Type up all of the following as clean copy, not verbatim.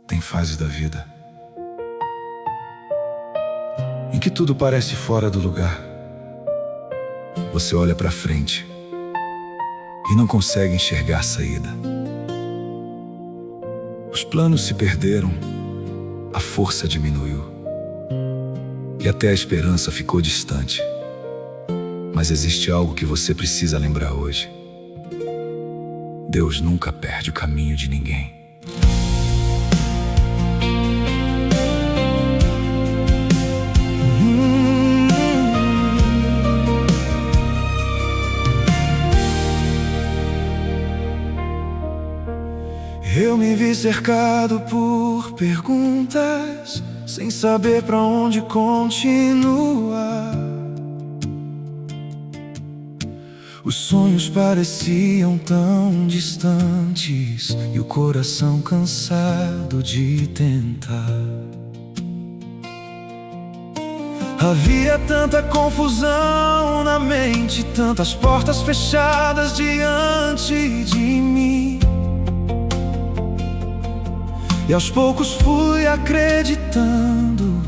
Tem fases da vida em que tudo parece fora do lugar. Você olha pra frente e não consegue enxergar a saída. Os planos se perderam, a força diminuiu e até a esperança ficou distante. Mas existe algo que você precisa lembrar hoje: Deus nunca perde o caminho de ninguém. Eu me vi cercado por perguntas, sem saber pra onde continuar. Os sonhos pareciam tão distantes e o coração cansado de tentar. Havia tanta confusão na mente, tantas portas fechadas diante de mim. E aos poucos fui acreditando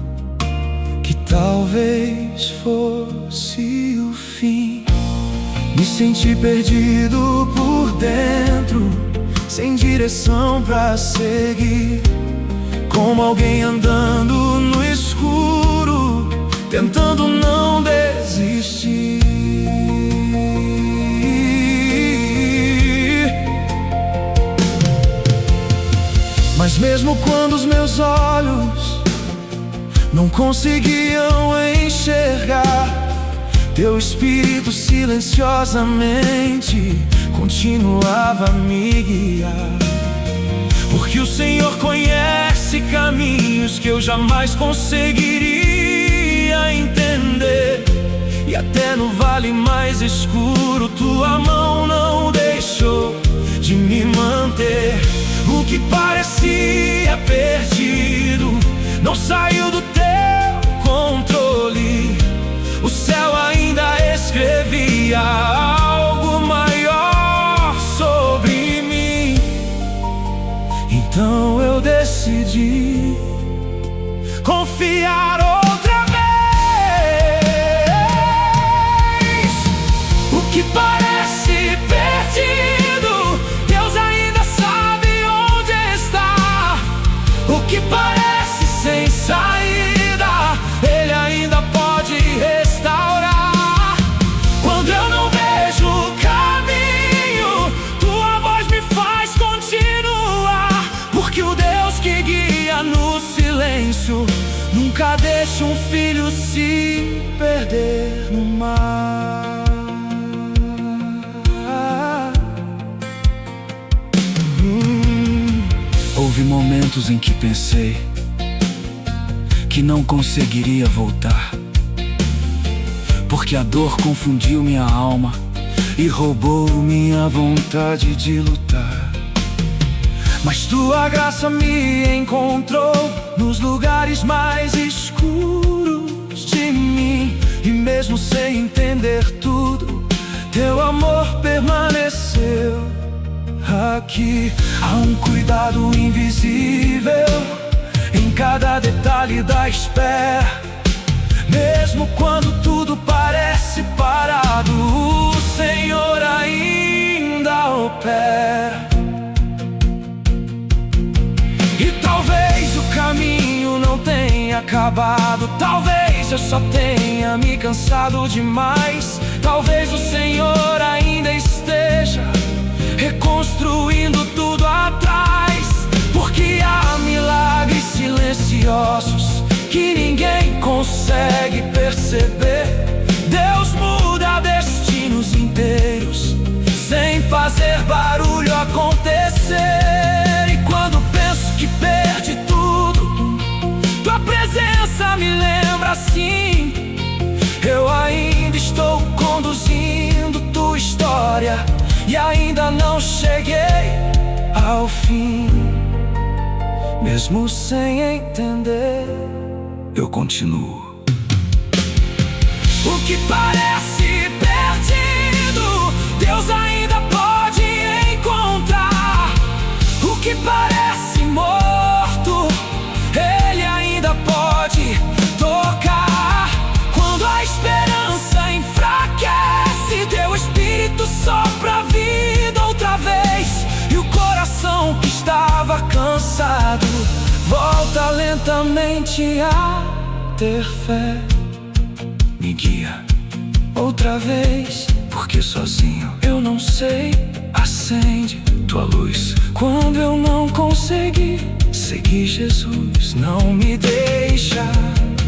que talvez fosse o fim. Me senti perdido por dentro, sem direção pra seguir, como alguém andando no escuro, tentando não desistir. Mas mesmo quando os meus olhos não conseguiam enxergar, Teu Espírito silenciosamente continuava a me guiar. Porque o Senhor conhece caminhos que eu jamais conseguiria entender. E até no vale mais escuro Tua mão não deixou de me manter. O que parecia perdido não saiu do Teu controle. O céu ainda escrevia algo maior sobre mim. Então eu decidi confiar outra vez. O que parece perdido, Deus ainda sabe onde está. O que parece sem saída, Ele ainda pode restaurar. Quando eu não vejo o caminho, Tua voz me faz continuar. Porque o Deus que guia no silêncio nunca deixa um filho se perder no mar. Houve momentos em que pensei que não conseguiria voltar, porque a dor confundiu minha alma e roubou minha vontade de lutar. Mas Tua graça me encontrou nos lugares mais escuros de mim. E mesmo sem entender tudo, Teu amor permaneceu aqui. Há um cuidado invisível em cada detalhe da espera. Mesmo quando tudo parece parado, o Senhor ainda opera. E talvez o caminho não tenha acabado, talvez eu só tenha me cansado demais. Talvez o Senhor ainda esteja reconstruindo tudo atrás. Porque há milagres silenciosos que ninguém consegue perceber. Deus muda destinos inteiros sem fazer barulho acontecer. E quando penso que perdi tudo, Tua presença me lembra assim. Eu ainda estou conduzindo Tua história e ainda não cheguei ao fim. Mesmo sem entender, eu continuo. O que parece perdido, Deus ainda pode encontrar. O que parece morto, coração que estava cansado volta lentamente a ter fé. Me guia outra vez, porque sozinho eu não sei. Acende tua luz quando eu não consegui seguir Jesus. Não me deixa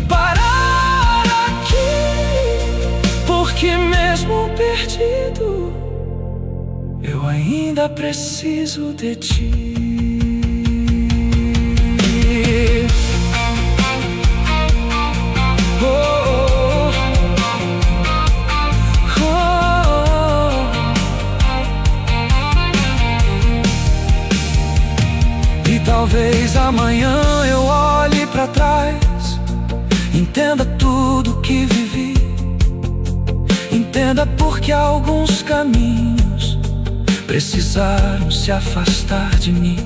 parar aqui, porque mesmo perdido eu ainda preciso de ti. Talvez amanhã eu olhe pra trás, entenda tudo que vivi, entenda porque alguns caminhos precisaram se afastar de mim.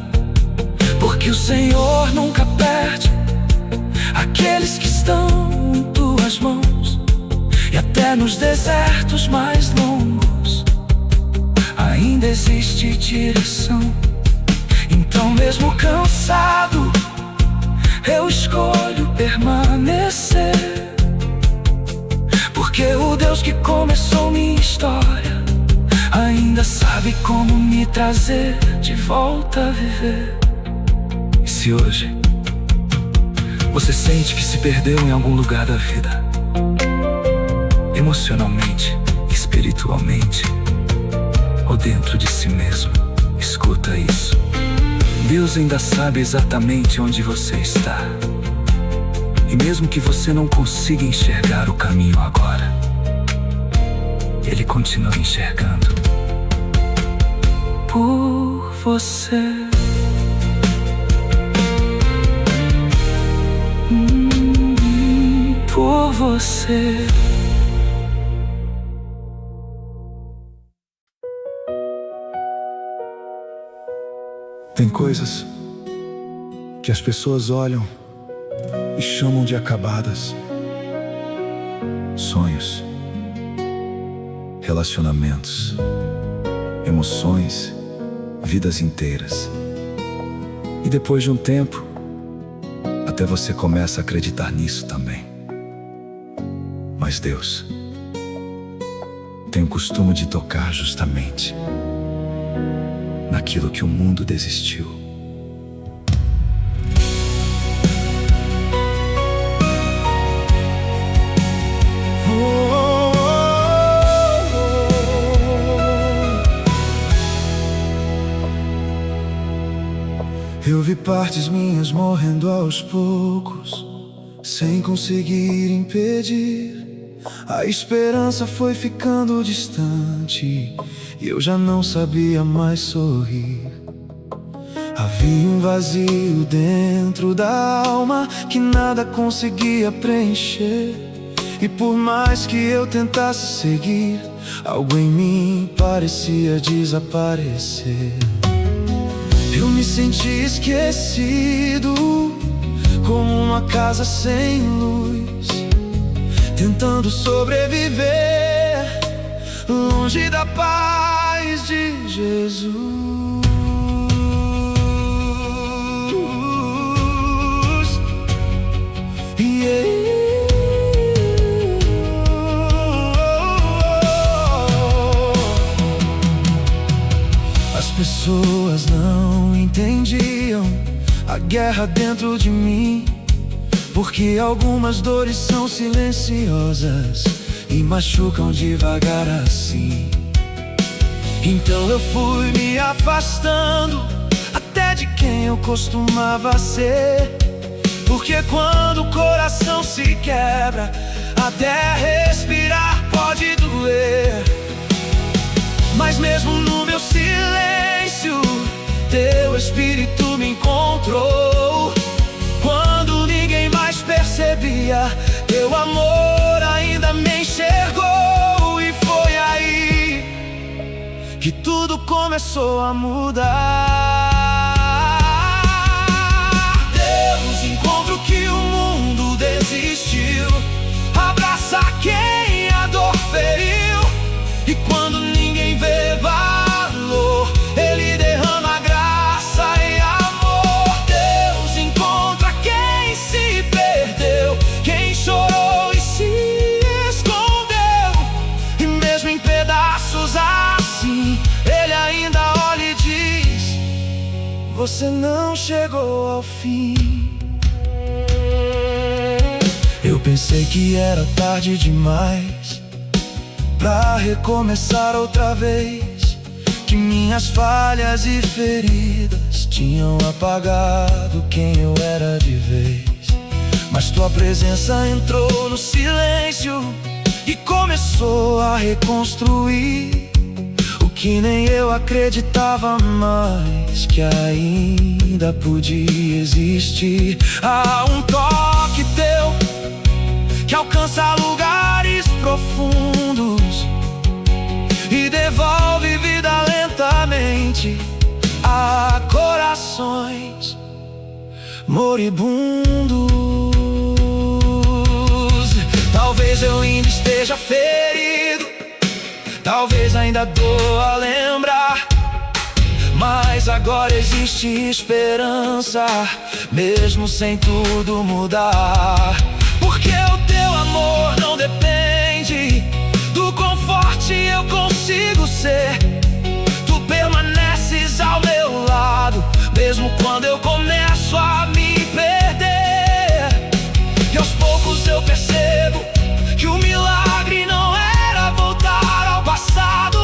Porque o Senhor nunca perde aqueles que estão em tuas mãos, e até nos desertos mais longos ainda existe direção. Então mesmo cansado, eu escolho permanecer, porque o Deus que começou minha história ainda sabe como me trazer de volta a viver. E se hoje você sente que se perdeu em algum lugar da vida, emocionalmente, espiritualmente ou dentro de si mesmo, escuta isso. Deus ainda sabe exatamente onde você está. E mesmo que você não consiga enxergar o caminho agora, Ele continua enxergando por você. Por você. Tem coisas que as pessoas olham e chamam de acabadas. Sonhos, relacionamentos, emoções, vidas inteiras. E depois de um tempo, até você começa a acreditar nisso também. Mas Deus tem o costume de tocar justamente naquilo que o mundo desistiu. Eu vi partes minhas morrendo aos poucos, sem conseguir impedir. A esperança foi ficando distante e eu já não sabia mais sorrir. Havia um vazio dentro da alma que nada conseguia preencher. E por mais que eu tentasse seguir, algo em mim parecia desaparecer. Eu me senti esquecido, como uma casa sem luz, tentando sobreviver longe da paz de Jesus. As pessoas não entendiam a guerra dentro de mim, porque algumas dores são silenciosas e machucam devagar assim. Então eu fui me afastando até de quem eu costumava ser, porque quando o coração se quebra, até respirar pode doer. Mas mesmo no meu silêncio, teu Espírito me encontrou. Quando ninguém mais percebia, teu amor ainda me enxergou. E foi aí que tudo começou a mudar. Deus encontra o que o mundo desistiu, abraça quem a dor feriu. E quando ninguém vê valor, Ele derrama graça você não chegou ao fim. Eu pensei que era tarde demais pra recomeçar outra vez, que minhas falhas e feridas tinham apagado quem eu era de vez. Mas tua presença entrou no silêncio e começou a reconstruir o que nem eu acreditava mais que ainda podia existir. Há um toque teu que alcança lugares profundos e devolve vida lentamente a corações moribundos. Talvez eu ainda esteja ferido, talvez ainda dou a lembrar, mas agora existe esperança, mesmo sem tudo mudar. Porque o teu amor não depende do quão forte eu consigo ser. Tu permaneces ao meu lado, mesmo quando eu começo a me perder. E aos poucos eu percebo que o milagre não era voltar ao passado.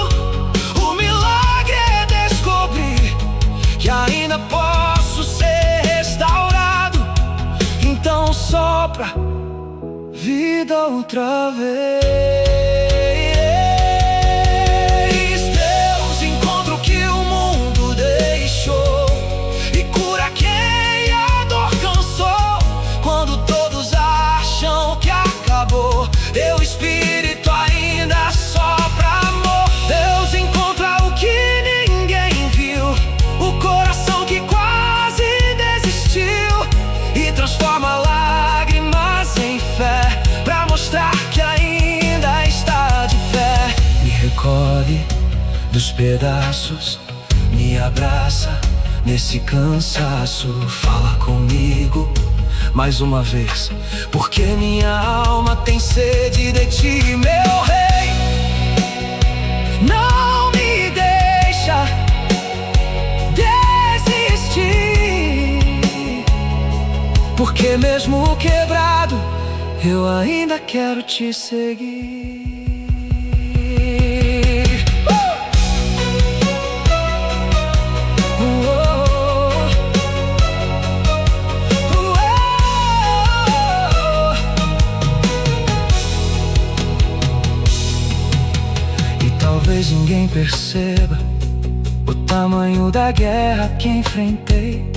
O milagre é descobrir que ainda posso ser restaurado. Então sopra vida outra vez. Deus, encontra o que o mundo deixou e cura quem a dor cansou. Quando todos acham que acabou, teu espírito ainda sopra amor. Deus, encontra o que ninguém viu, o coração que quase desistiu, e transforma lágrimas em fé, pra mostrar que ainda está de pé. Me recolhe dos pedaços, me abraça nesse cansaço. Fala comigo mais uma vez, porque minha alma tem sede de ti, meu rei. Não me deixa desistir, porque mesmo quebrado eu ainda quero te seguir. Talvez ninguém perceba o tamanho da guerra que enfrentei,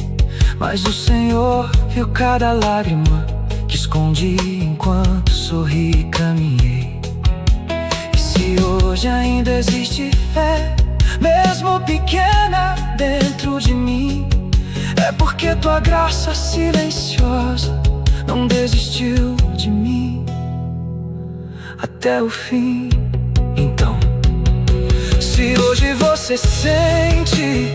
mas o Senhor viu cada lágrima que escondi enquanto sorri e caminhei. E se hoje ainda existe fé, mesmo pequena dentro de mim, é porque tua graça silenciosa não desistiu de mim até o fim. Então, se hoje você sente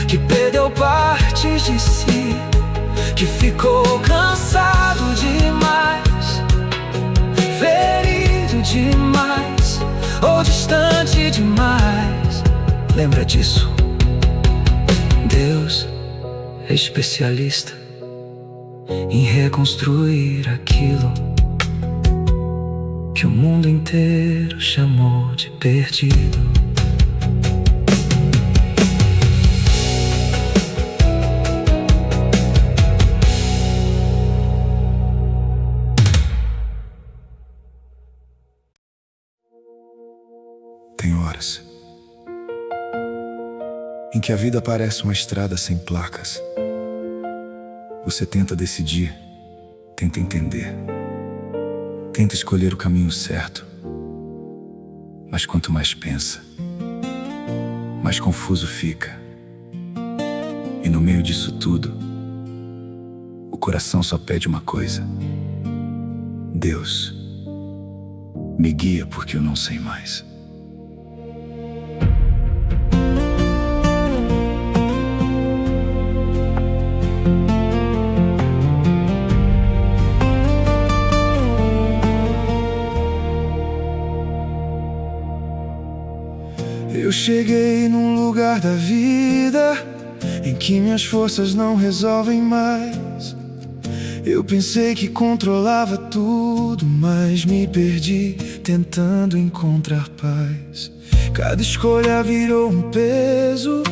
que perdeu partes de si, que ficou cansado demais, ferido demais ou distante demais, lembra disso. Deus é especialista em reconstruir aquilo que o mundo inteiro chamou de perdido. Tem horas em que a vida parece uma estrada sem placas. Você tenta decidir, tenta entender, tenta escolher o caminho certo. Mas quanto mais pensa, mais confuso fica. E no meio disso tudo, o coração só pede uma coisa: Deus, me guia porque eu não sei mais. Eu cheguei num lugar da vida em que minhas forças não resolvem mais. Eu pensei que controlava tudo, mas me perdi tentando encontrar paz. Cada escolha virou um peso,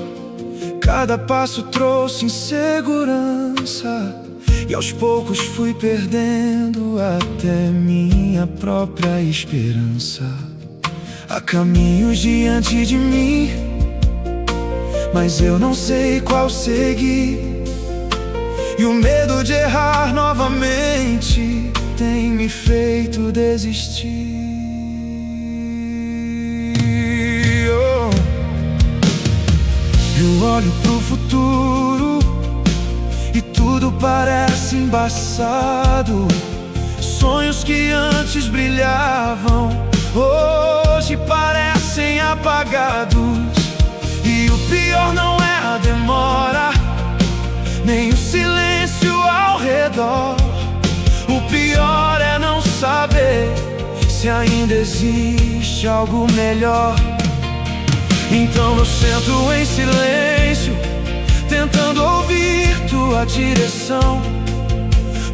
cada passo trouxe insegurança, e aos poucos fui perdendo até minha própria esperança. Há caminhos diante de mim, mas eu não sei qual seguir, e o medo de errar novamente tem me feito desistir. Eu olho pro futuro e tudo parece embaçado. Sonhos que antes brilhavam hoje parecem apagados. E o pior não é a demora, nem o silêncio ao redor. O pior é não saber se ainda existe algo melhor. Então eu sento em silêncio, tentando ouvir tua direção,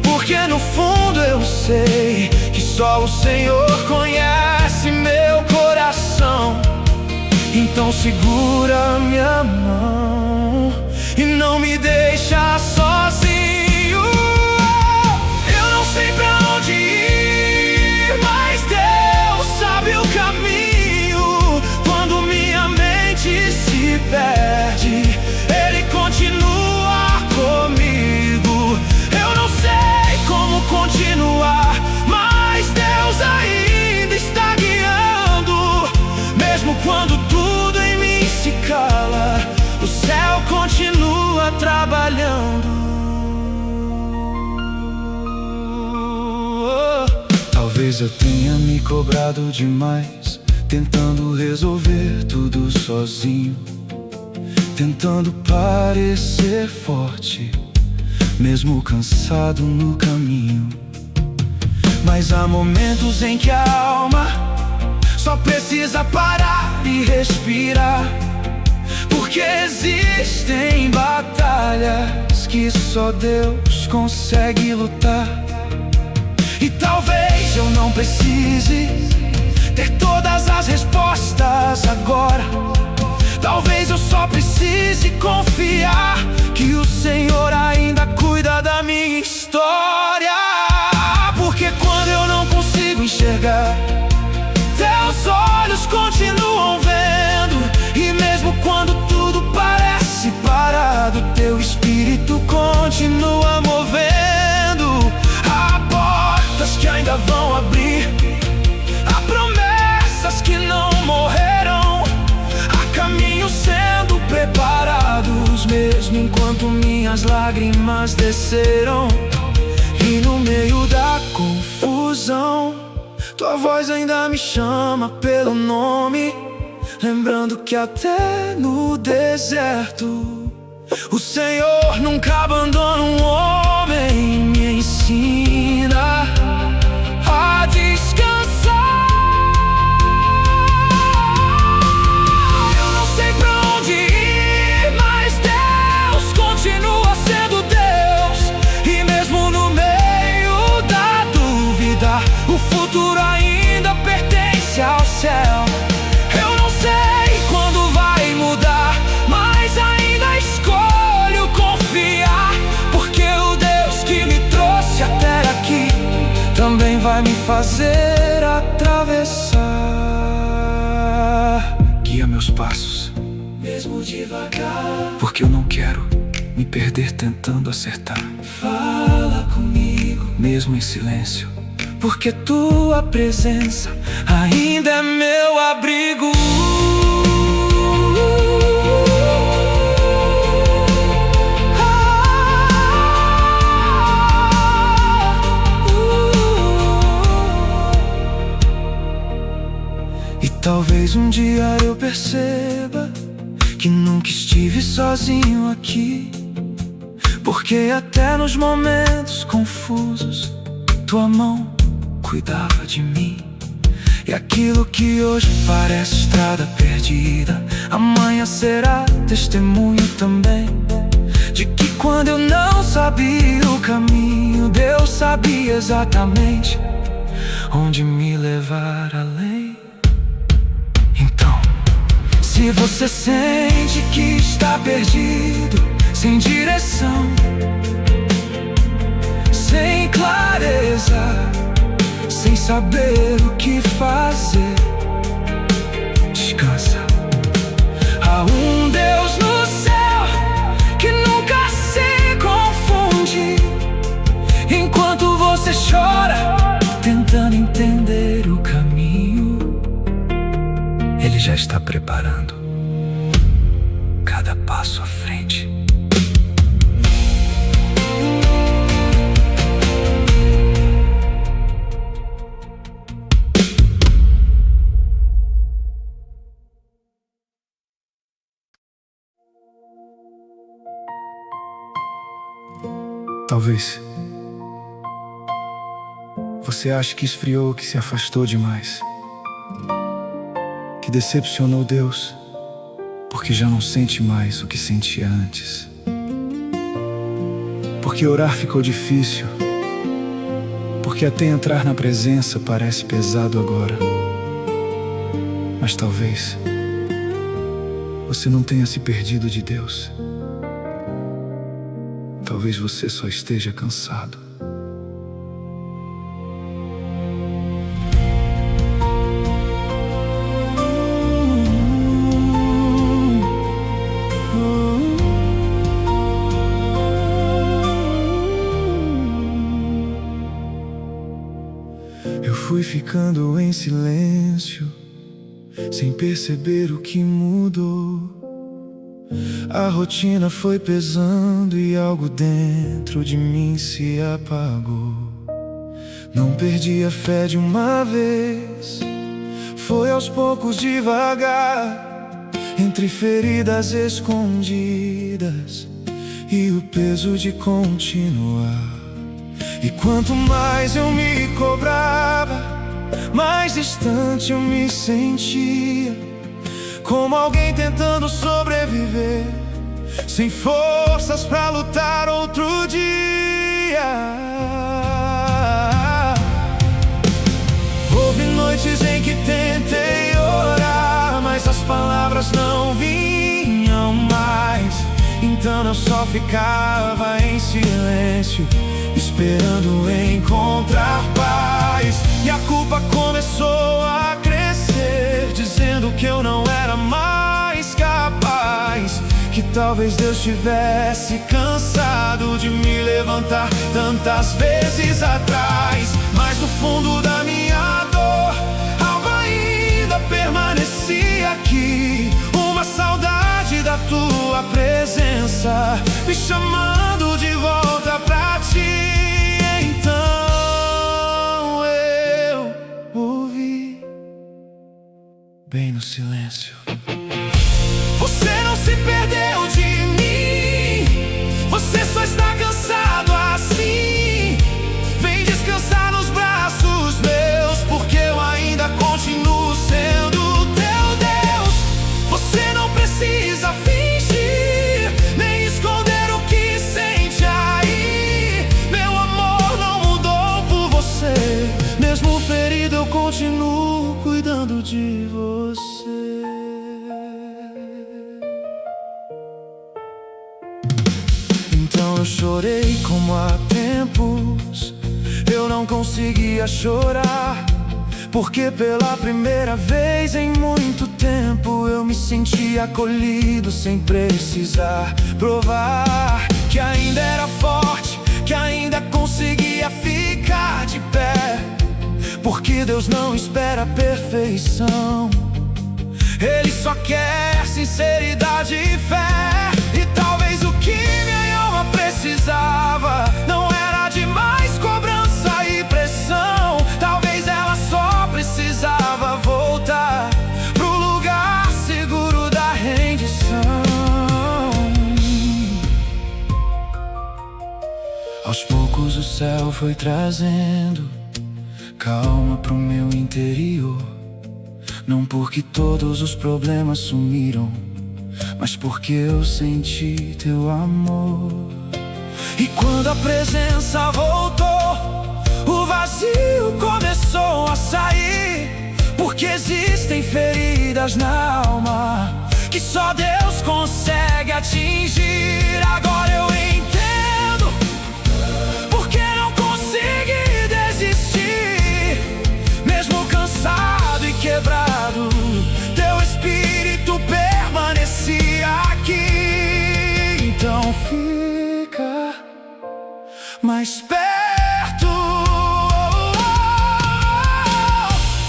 porque no fundo eu sei que só o Senhor conhece meu coração. Então segura minha mão e não me deixa sozinho. Eu não sei pra onde ir, mas Deus sabe o caminho. Quando minha mente se perde, Ele continua comigo. Eu não sei como continuar, mas Deus ainda está guiando. Mesmo quando tudo em mim se cala, o céu continua trabalhando. Talvez eu tenha me cobrado demais, tentando resolver tudo sozinho, tentando parecer forte, mesmo cansado no caminho. Mas há momentos em que a alma só precisa parar e respirar, porque existem batalhas que só Deus consegue lutar. E talvez eu não precise ter todas as respostas agora. Talvez eu só precise confiar que o Senhor ainda cuida da minha história. Porque quando eu não consigo enxergar, teus olhos continuam vendo. E mesmo quando tudo parece parado, teu Espírito continua movendo. Há portas que ainda vão abrir, há promessas que não morreram, há caminhos sendo preparados, mesmo enquanto minhas lágrimas desceram. E no meio da confusão, tua voz ainda me chama pelo nome, lembrando que até no deserto o Senhor nunca abandona um homem. Me ensina a descansar. Eu não sei pra onde ir, mas Deus continua sendo Deus. E mesmo no meio da dúvida, o futuro ainda pertence ao céu. Eu não sei quando vai mudar, mas ainda escolho confiar, porque o Deus que me trouxe até aqui também vai me fazer atravessar. Guia meus passos, Mesmo devagar, porque eu não quero me perder tentando acertar. fala comigo, Mesmo em silêncio, porque tua presença ainda é meu abrigo. E talvez um dia eu perceba que nunca estive sozinho aqui, porque até nos momentos confusos tua mão cuidava de mim. E aquilo que hoje parece estrada perdida, amanhã será testemunho também. sabia o caminho, Deus sabia exatamente onde me levar além. Então, se você sente que está perdido, sem direção, sem clareza, sem saber o que fazer, descansa. Há um Deus no céu que nunca se confunde. Enquanto você chora, tentando entender o caminho, Ele já está preparando cada passo à frente. Talvez você ache que esfriou, que se afastou demais, que decepcionou Deus, porque já não sente mais o que sentia antes, porque orar ficou difícil, porque até entrar na presença parece pesado agora. Mas talvez você não tenha se perdido de Deus. Talvez você só esteja cansado. Eu fui ficando em silêncio, sem perceber o que mudou. A rotina foi pesando e algo dentro de mim se apagou. Não perdi a fé de uma vez, foi aos poucos, devagar, entre feridas escondidas e o peso de continuar. E quanto mais eu me cobrava, mais distante eu me sentia, como alguém tentando sobreviver, sem forças pra lutar outro dia. Houve noites em que tentei orar, mas as palavras não vinham mais. Então eu só ficava em silêncio, esperando encontrar paz. E a culpa começou a crescer, dizendo que eu não era mais capaz, que talvez Deus tivesse cansado de me levantar tantas vezes atrás. Mas no fundo da minha dor, algo ainda permanecia aqui, uma saudade da tua presença, me chamando de volta pra ti. Então eu ouvi, bem no silêncio: você não se perdeu de mim, você só está cansado assim. Vem descansar nos braços meus, porque eu ainda continuo sendo teu Deus. Você não precisa fingir, nem esconder o que sente aí. Meu amor não mudou por você, mesmo ferido eu continuo cuidando de você. Então eu chorei como há tempos eu não conseguia chorar, porque pela primeira vez em muito tempo eu me senti acolhido, sem precisar provar que ainda era forte, que ainda conseguia ficar de pé. Porque Deus não espera perfeição, Ele só quer sinceridade e fé. E talvez o que minha alma precisava não era de mais cobrança e pressão. Talvez ela só precisava voltar pro lugar seguro da rendição. Aos poucos o céu foi trazendo calma pro meu interior. Não porque todos os problemas sumiram, mas porque eu senti teu amor. E quando a presença voltou, o vazio começou a sair. Porque existem feridas na alma que só Deus consegue atingir. Agora eu entendo porque não consegui desistir. Mesmo cansado e quebrado, teu espírito permanecia aqui. Então fica mais perto.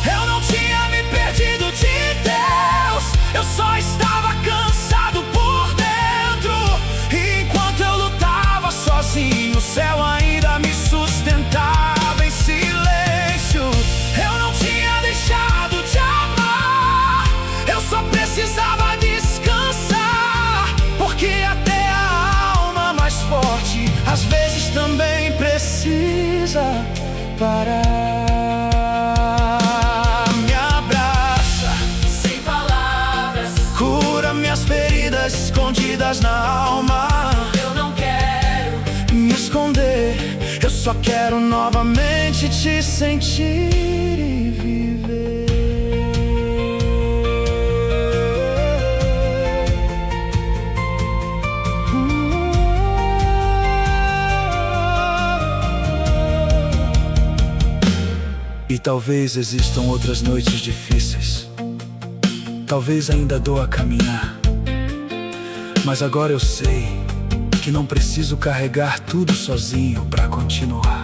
Eu não tinha me perdido de Deus, eu só estava cansado por dentro. E enquanto eu lutava sozinho, o céu ainda me sustentava em silêncio. Eu não tinha deixado de amar, eu só precisava descansar. Porque até a alma mais forte às vezes também precisa parar. Me abraça sem palavras, cura minhas feridas escondidas na alma. Eu não quero me esconder, eu só quero novamente te sentir e viver. E talvez existam outras noites difíceis, talvez ainda doa caminhar, mas agora eu sei que não preciso carregar tudo sozinho pra continuar.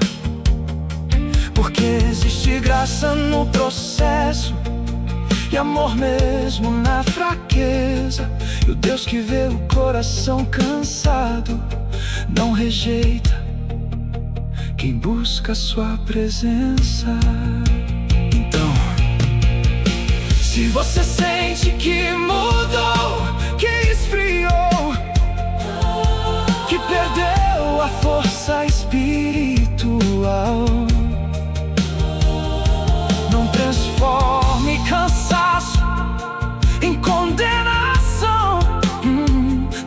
Porque existe graça no processo e amor mesmo na fraqueza. E o Deus que vê o coração cansado não rejeita quem busca sua presença. Então, se você sente que mudou, que esfriou, que perdeu a força espiritual, não transforme cansaço em condenação.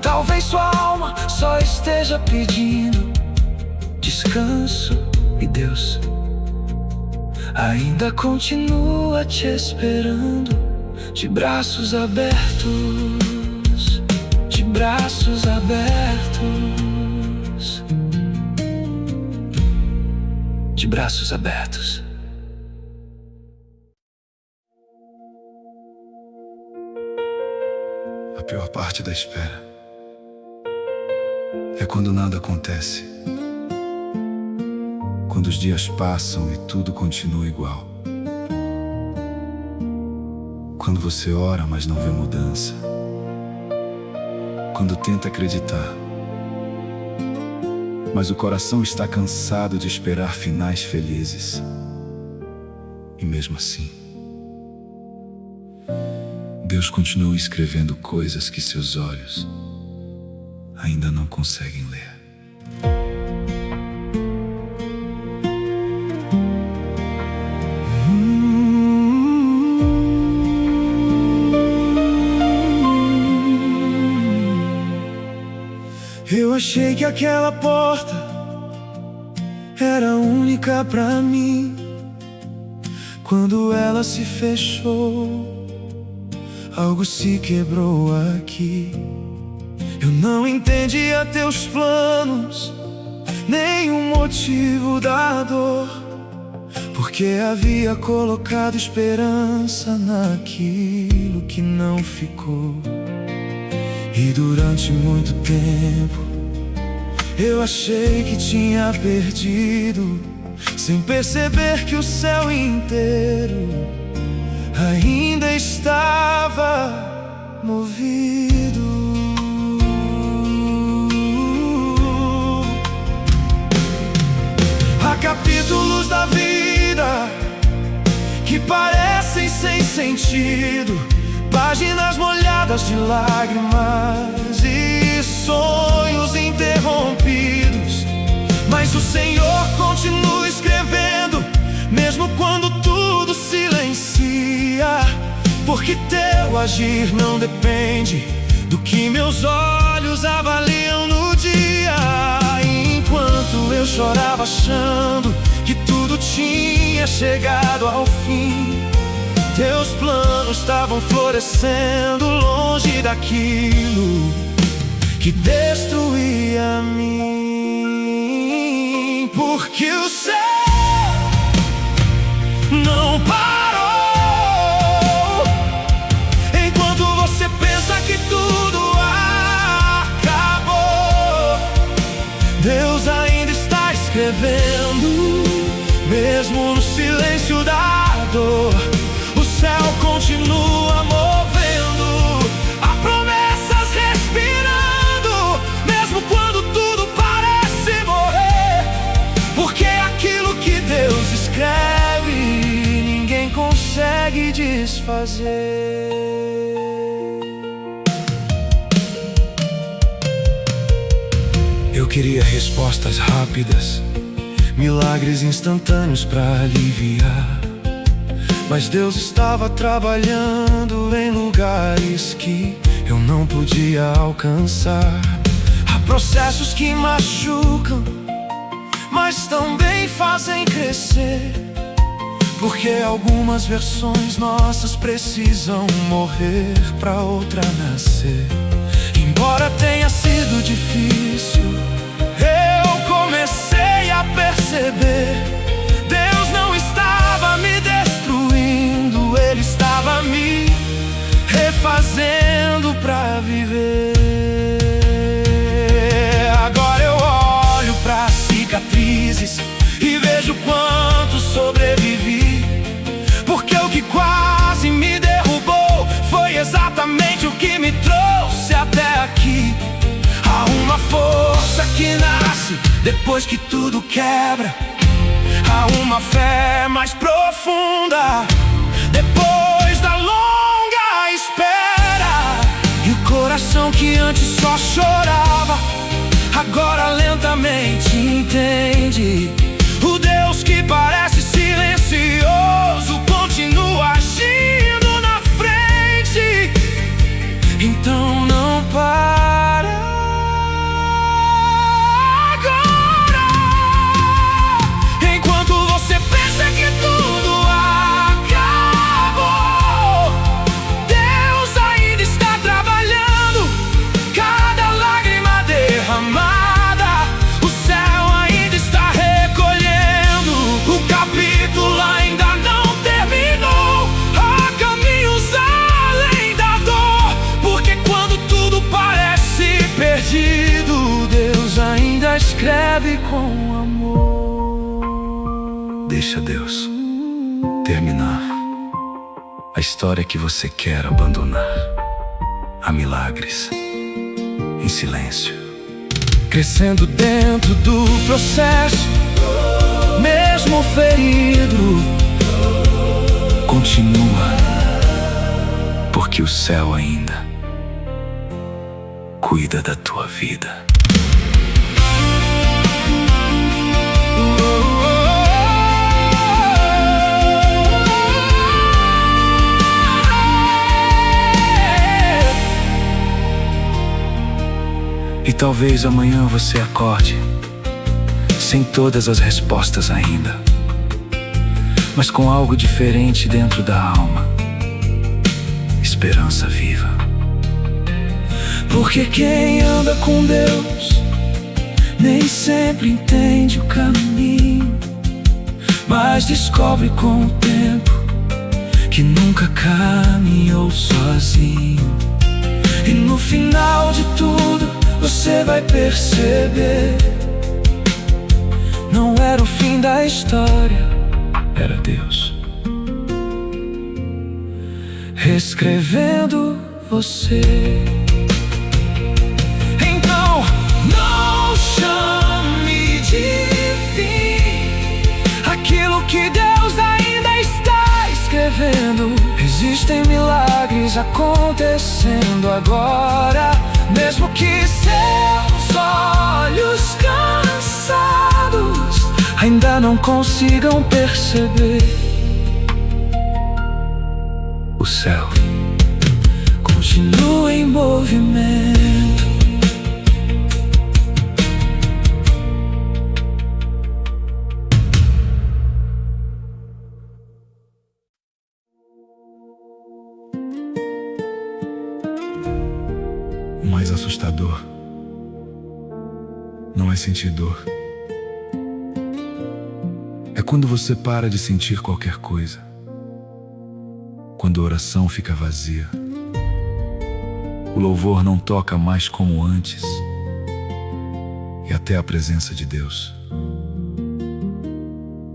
Talvez sua alma só esteja pedindo descanso, e Deus ainda continua te esperando, de braços abertos, de braços abertos, de braços abertos. A pior parte da espera é quando nada acontece, quando os dias passam e tudo continua igual, quando você ora, mas não vê mudança, quando tenta acreditar, mas o coração está cansado de esperar finais felizes. E mesmo assim, Deus continua escrevendo coisas que seus olhos ainda não conseguem ler. Eu achei que aquela porta era única pra mim. Quando ela se fechou, algo se quebrou aqui. Eu não entendia teus planos, nem o motivo da dor, porque havia colocado esperança naquilo que não ficou. E durante muito tempo eu achei que tinha perdido, sem perceber que o céu inteiro ainda estava movido. Há capítulos da vida que parecem sem sentido, páginas molhadas de lágrimas e sonhos interrompidos. Mas o Senhor continua escrevendo, mesmo quando tudo silencia. Porque teu agir não depende do que meus olhos avaliam no dia. estava achando que tudo tinha chegado ao fim. Teus planos estavam florescendo longe daquilo que destruía a mim. Porque o céu não parou enquanto você pensa que tudo acabou. Deus ainda está escrevendo, mesmo no silêncio da dor. O céu continua movendo, há promessas respirando, mesmo quando tudo parece morrer. Porque aquilo que Deus escreve, ninguém consegue desfazer. Eu queria respostas rápidas, milagres instantâneos para aliviar. Mas Deus estava trabalhando em lugares que eu não podia alcançar. Há processos que machucam, mas também fazem crescer. Porque algumas versões nossas precisam morrer para outra nascer. Embora tenha sido difícil, eu comecei a perceber: Deus não estava me destruindo, Ele estava me refazendo pra viver. Agora eu olho pras cicatrizes e vejo quanto sobrevivi. Porque o que quase me derrubou foi exatamente o que me trouxe até aqui. Há uma força que nasce depois que tudo quebra. Há uma fé mais profunda depois da longa espera. E o coração que antes só chorava, agora lentamente entende. O Deus que parece silencioso continua agindo na frente. Então não para. Deus ainda escreve com amor. Deixa Deus terminar a história que você quer abandonar. Há milagres em silêncio, crescendo dentro do processo. Mesmo ferido, continua, porque o céu ainda cuida da tua vida. E talvez amanhã você acorde sem todas as respostas ainda, mas com algo diferente dentro da alma, esperança viva. Porque quem anda com Deus nem sempre entende o caminho, mas descobre com o tempo que nunca caminhou sozinho. E no final de tudo você vai perceber, não era o fim da história, era Deus reescrevendo você. Então não chame de fim aquilo que Deus ainda está escrevendo. Existem milagres acontecendo agora, mesmo que seus olhos cansados ainda não consigam perceber. O céu continua em movimento. mais sentir dor. É quando você para de sentir qualquer coisa. Quando a oração fica vazia. O louvor não toca mais como antes. E até a presença de Deus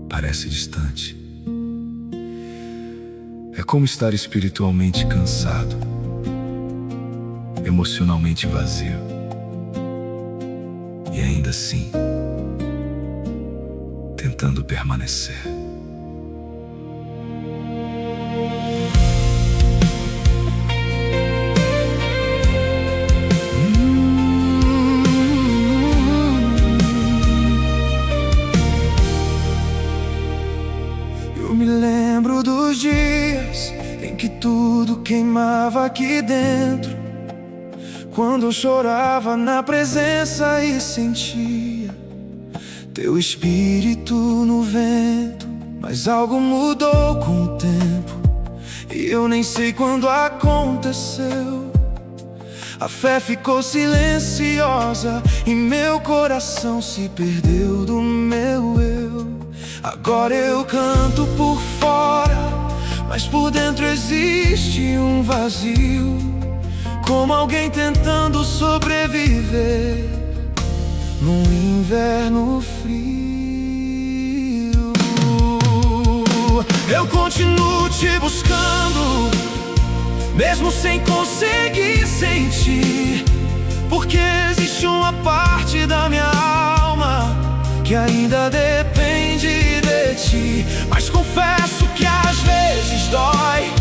parece distante. É como estar espiritualmente cansado, emocionalmente vazio. E ainda assim, tentando permanecer. Eu me lembro dos dias em que tudo queimava aqui dentro, quando eu chorava na presença e sentia teu espírito no vento. Mas algo mudou com o tempo e eu nem sei quando aconteceu. A fé ficou silenciosa e meu coração se perdeu do meu eu. Agora eu canto por fora, mas por dentro existe um vazio, como alguém tentando sobreviver num inverno frio. Eu continuo te buscando, mesmo sem conseguir sentir, porque existe uma parte da minha alma que ainda depende de ti. Mas confesso que às vezes dói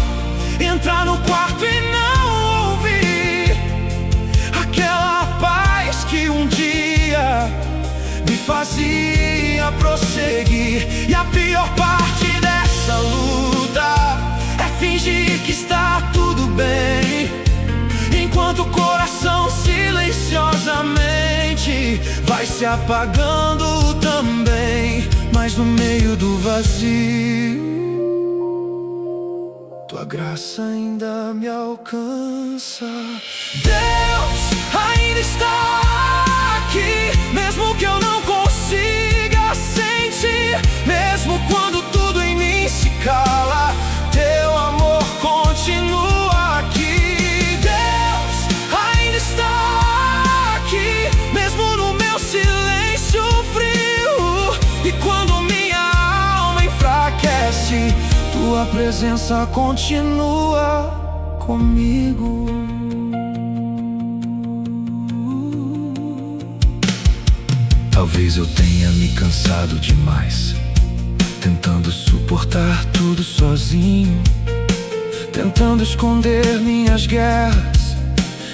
entrar no quarto e não ouvir aquela paz que um dia me fazia prosseguir. E a pior parte dessa luta é fingir que está tudo bem, enquanto o coração silenciosamente vai se apagando também. Mas no meio do vazio, tua graça ainda me alcança. Deus ainda está aqui, mesmo que eu não consiga sentir, mesmo quando tudo em mim se cala, teu amor continua aqui. Deus ainda está aqui, mesmo no meu silêncio frio. E quando minha alma enfraquece, tua presença continua comigo. Talvez eu tenha me cansado demais, tentando suportar tudo sozinho, tentando esconder minhas guerras,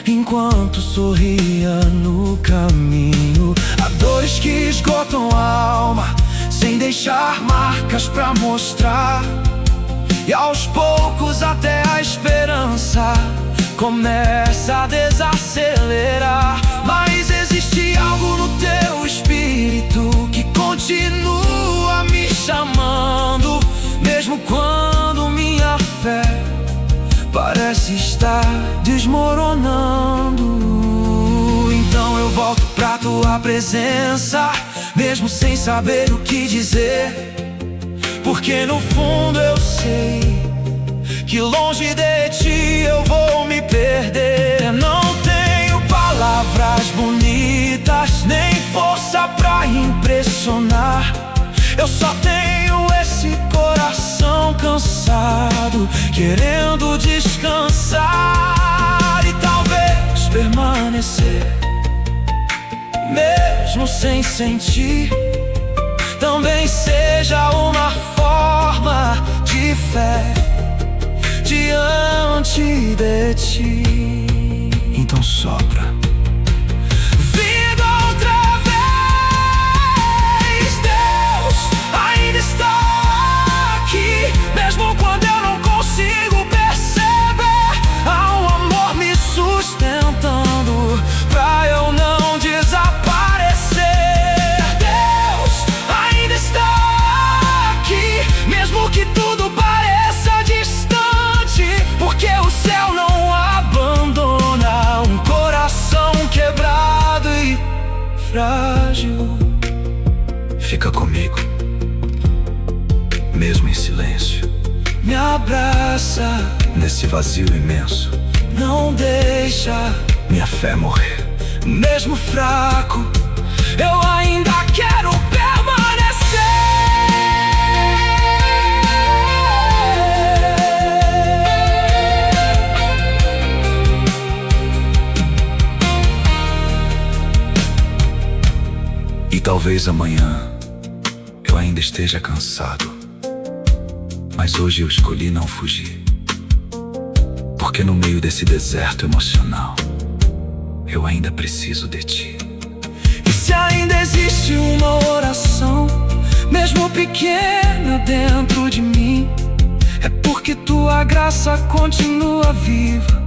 enquanto sorria no caminho. Há dores que esgotam a alma, sem deixar marcas pra mostrar. E aos poucos até a esperança começa a desacelerar. Mas existe algo no teu espírito que continua me chamando, mesmo quando minha fé parece estar desmoronando. Então eu volto pra tua presença, mesmo sem saber o que dizer, porque no fundo eu sei que longe de ti eu vou me perder. Não tenho palavras bonitas, nem força pra impressionar. Eu só tenho esse coração cansado, querendo descansar e talvez permanecer, mesmo sem sentir, também seja uma forma de fé diante de ti. Então sopra vida outra vez. Deus ainda está aqui, mesmo quando eu não consigo perceber. Há um amor me sustentando pra eu não desaparecer. Deus ainda está aqui, mesmo que tudo pareça distante, porque o céu não abandona um coração Fica comigo, mesmo em silêncio, Me abraça, nesse vazio imenso. não deixa, Minha fé morrer. mesmo fraco, eu ainda quero E talvez amanhã eu ainda esteja cansado, mas hoje eu escolhi não fugir, porque no meio desse deserto emocional eu ainda preciso de ti. E se ainda existe uma oração, mesmo pequena dentro de mim, é porque tua graça continua viva,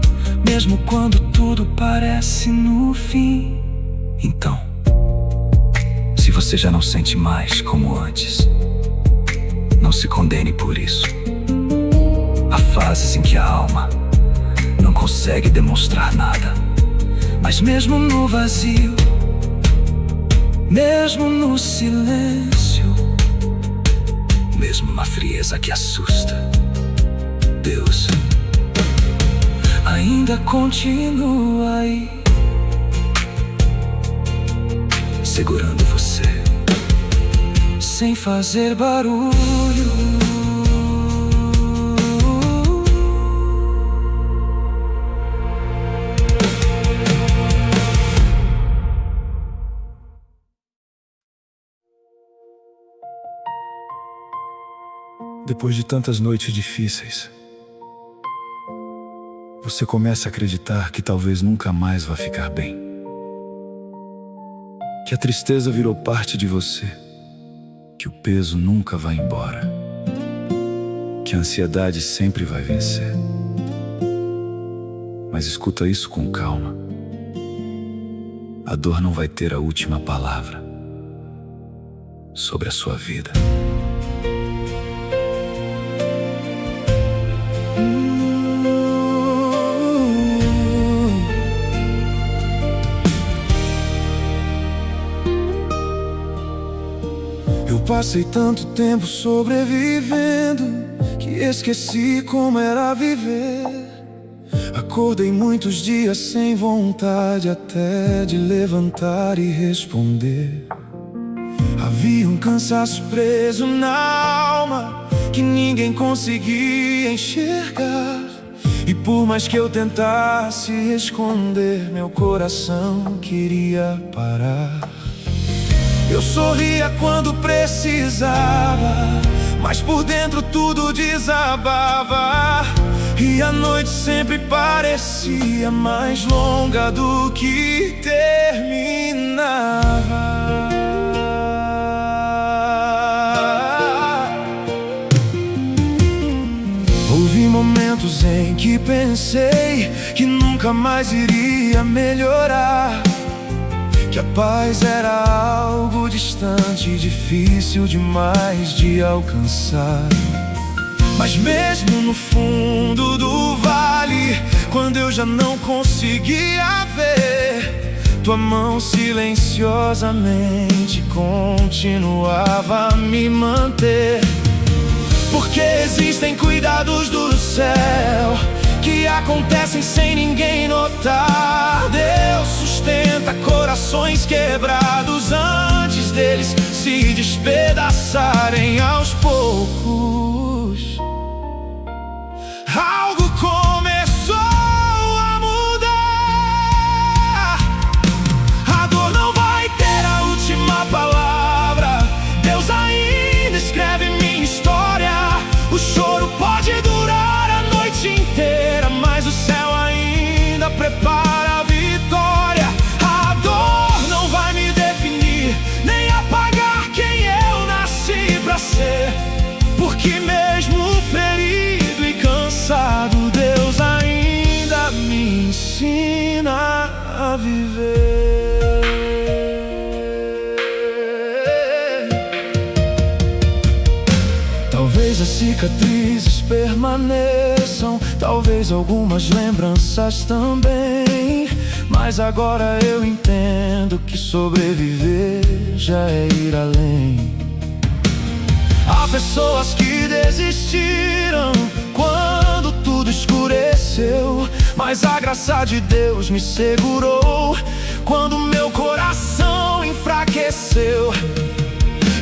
mesmo quando tudo parece no fim. Então, se você já não sente mais como antes, não se condene por isso. Há fases em que a alma não consegue demonstrar nada, Mas mesmo no vazio, mesmo no silêncio, mesmo na frieza que assusta, Deus ainda continua aí, segurando você. sem fazer barulho. Depois de tantas noites difíceis, você começa a acreditar que talvez nunca mais vá ficar bem. Que a tristeza virou parte de você, que o peso nunca vai embora, que a ansiedade sempre vai vencer. Mas escuta isso com calma. A dor não vai ter a última palavra sobre a sua vida. Eu passei tanto tempo sobrevivendo que esqueci como era viver. Acordei muitos dias sem vontade até de levantar e responder. Havia um cansaço preso na alma que ninguém conseguia enxergar. E por mais que eu tentasse esconder, meu coração queria parar. Eu sorria quando precisava, mas por dentro tudo desabava. E a noite sempre parecia mais longa do que terminava. Houve momentos em que pensei que nunca mais iria melhorar, que a paz era algo distante e difícil demais de alcançar. Mas mesmo no fundo do vale, quando eu já não conseguia ver, tua mão silenciosamente continuava a me manter. Porque existem cuidados do céu que acontecem sem ninguém notar. Deus sustenta corações quebrados antes deles se despedaçarem aos poucos. Algo começou a mudar. A dor não vai ter a última palavra. Deus ainda escreve minha história. O choro pode durar a noite inteira, mas o céu ainda prepara a vitória. A dor não vai me definir, nem apagar quem eu nasci pra ser. Porque mesmo ferido e cansado, Deus ainda me ensina a viver. Talvez as cicatrizes permaneçam, talvez algumas lembranças também, Mas agora eu entendo que sobreviver já é ir além. Há pessoas que desistiram quando tudo escureceu, mas a graça de Deus me segurou quando meu coração enfraqueceu.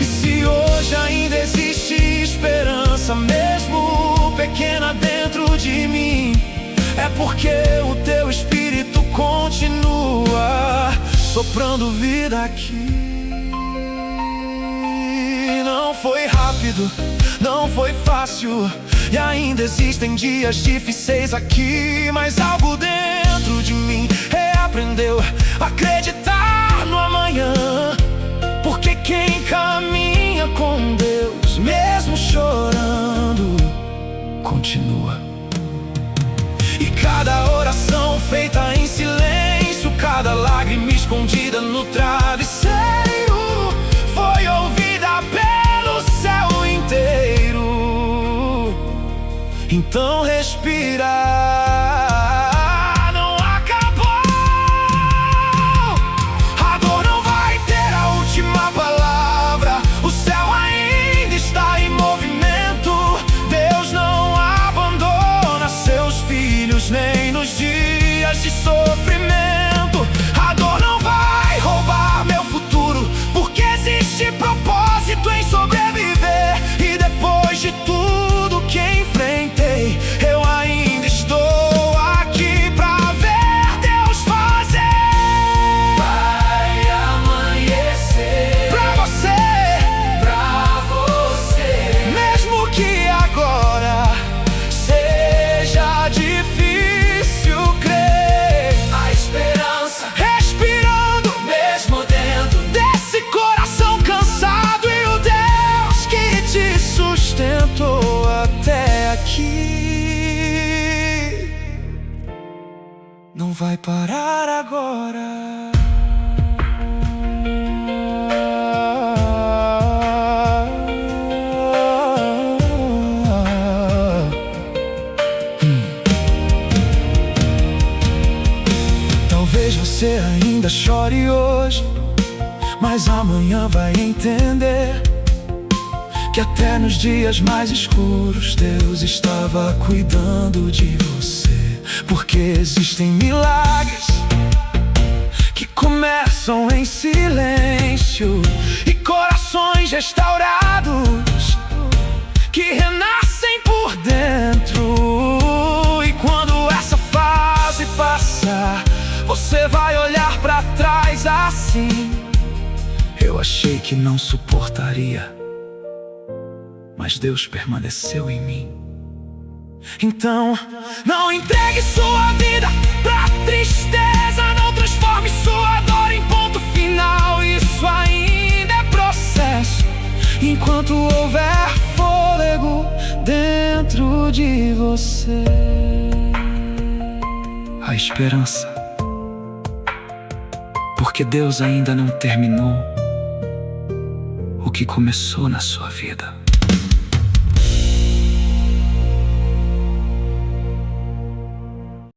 E se hoje ainda existe esperança, mesmo pequena dentro de mim, é porque o teu Espírito continua soprando vida aqui. Não foi rápido, não foi fácil, e ainda existem dias difíceis aqui, mas algo dentro de mim reaprendeu a acreditar no amanhã. Porque quem caminha com Deus, mesmo chorando, continua. E cada oração feita em silêncio, cada lágrima escondida no travesseiro, foi ouvida pelo céu inteiro. Então respira. Nem nos dias de sofrimento, a dor não vai roubar meu futuro, porque existe propósito em sobreviver. E depois de tudo que enfrentei, eu ainda estou aqui pra ver Deus fazer. Vai amanhecer pra você, mesmo que agora seja difícil. Tentou até aqui, não vai parar agora. Talvez você ainda chore hoje, mas amanhã vai entender que até nos dias mais escuros Deus estava cuidando de você. Porque existem milagres que começam em silêncio, e corações restaurados que renascem por dentro. E quando essa fase passar, você vai olhar pra trás assim: eu achei que não suportaria, mas Deus permaneceu em mim. Então, não entregue sua vida pra tristeza, não transforme sua dor em ponto final. Isso ainda é processo, enquanto houver fôlego dentro de você. Há esperança, porque Deus ainda não terminou o que começou na sua vida.